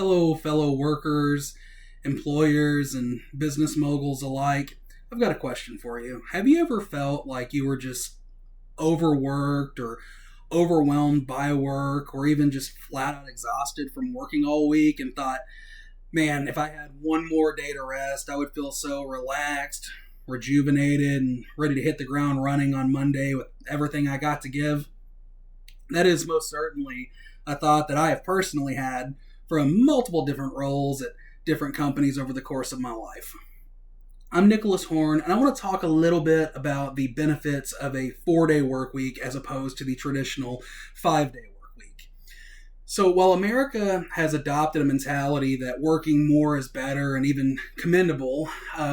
Hello, fellow workers, employers, and business moguls alike. I've got a question for you. Have you ever felt like you were just overworked or overwhelmed by work or even just flat out exhausted from working all week and thought, man, if I had one more day to rest, I would feel so relaxed, rejuvenated, and ready to hit the ground running on Monday with everything I got to give? That is most certainly a thought that I have personally had from multiple different roles at different companies over the course of my life. I'm Nicholas Horn, and I want to talk a little bit about the benefits of a 4-day work week as opposed to the traditional 5-day work week. So while America has adopted a mentality that working more is better and even commendable,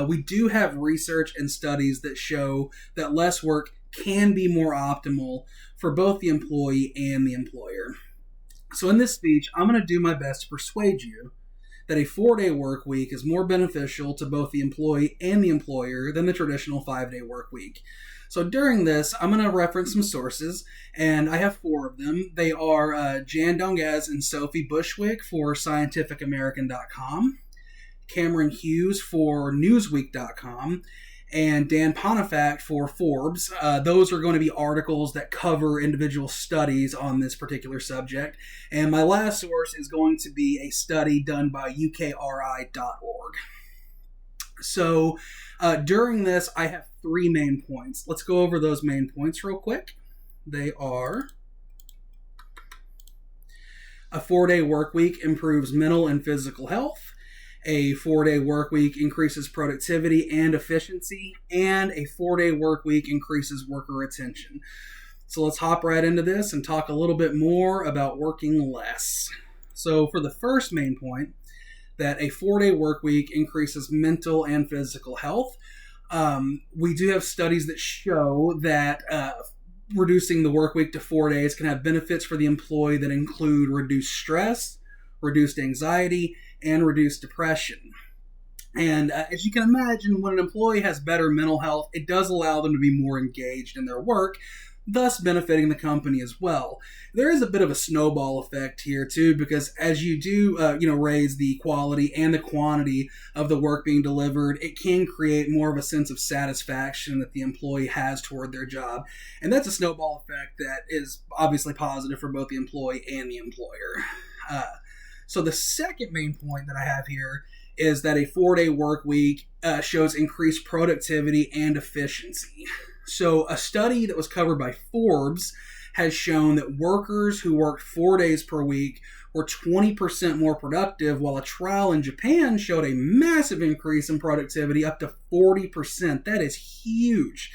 we do have research and studies that show that less work can be more optimal for both the employee and the employer. So in this speech, I'm going to do my best to persuade you that a 4-day work week is more beneficial to both the employee and the employer than the traditional 5-day work week. So during this, I'm going to reference some sources, and I have 4 of them. They are Jan Donges and Sophie Bushwick for scientificamerican.com, Cameron Hughes for newsweek.com, and Dan Pontifact for Forbes. Those are going to be articles that cover individual studies on this particular subject. And my last source is going to be a study done by ukri.org. So during this, I have 3 main points. Let's go over those main points real quick. They are: a 4-day work week improves mental and physical health. A 4-day work week increases productivity and efficiency, and a 4-day work week increases worker retention. So let's hop right into this and talk a little bit more about working less. So for the first main point, that a 4-day work week increases mental and physical health. We do have studies that show that reducing the work week to 4 days can have benefits for the employee that include reduced stress, reduced anxiety, and reduced depression. And as you can imagine, when an employee has better mental health, it does allow them to be more engaged in their work, thus benefiting the company as well. There is a bit of a snowball effect here too, because as you do raise the quality and the quantity of the work being delivered, it can create more of a sense of satisfaction that the employee has toward their job. And that's a snowball effect that is obviously positive for both the employee and the employer. So the second main point that I have here is that a 4-day work week shows increased productivity and efficiency. So a study that was covered by Forbes has shown that workers who worked 4 days per week were 20% more productive, while a trial in Japan showed a massive increase in productivity, up to 40%. That is huge.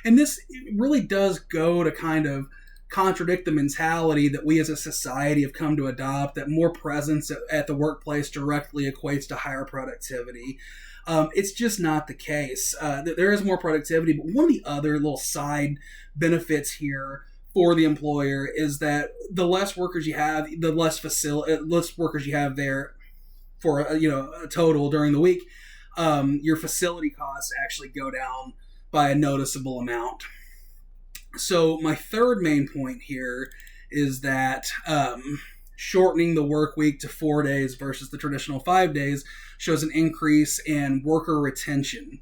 And this really does go to kind of contradict the mentality that we as a society have come to adopt, that more presence at the workplace directly equates to higher productivity. It's just not the case. There is more productivity, but one of the other little side benefits here for the employer is that the less workers you have, the less workers you have there for a total during the week, your facility costs actually go down by a noticeable amount. So my third main point here is that shortening the work week to 4 days versus the traditional 5 days shows an increase in worker retention.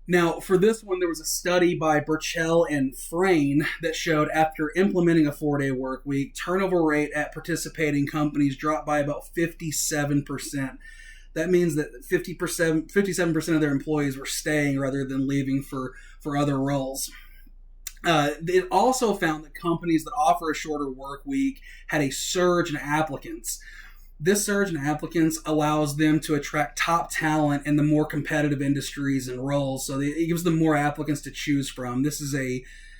Now, for this one, there was a study by Burchell and Frayne that showed after implementing a 4-day work week, turnover rate at participating companies dropped by about 57%. That means that 57% of their employees were staying rather than leaving for other roles. It also found that companies that offer a shorter work week had a surge in applicants. This surge in applicants allows them to attract top talent in the more competitive industries and roles, so it gives them more applicants to choose from. This is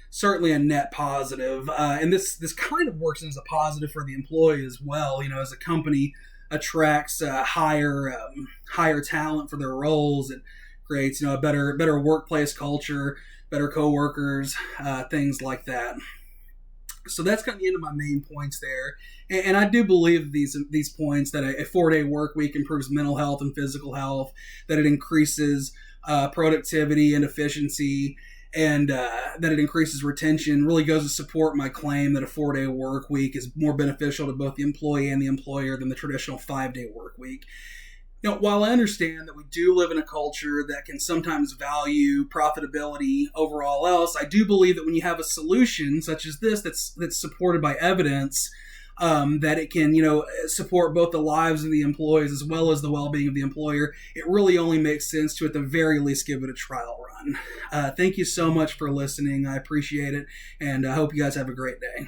certainly a net positive, and this kind of works as a positive for the employee as well. As a company attracts higher talent for their roles, it creates a better workplace culture, better coworkers, things like that. So that's kind of the end of my main points there. And I do believe these points, that a 4-day work week improves mental health and physical health, that it increases productivity and efficiency, and that it increases retention really goes to support my claim that a 4-day work week is more beneficial to both the employee and the employer than the traditional 5-day work week. While I understand that we do live in a culture that can sometimes value profitability over all else, I do believe that when you have a solution such as this that's supported by evidence, that it can, support both the lives of the employees as well as the well-being of the employer, it really only makes sense to, at the very least, give it a trial run. Thank you so much for listening. I appreciate it, and I hope you guys have a great day.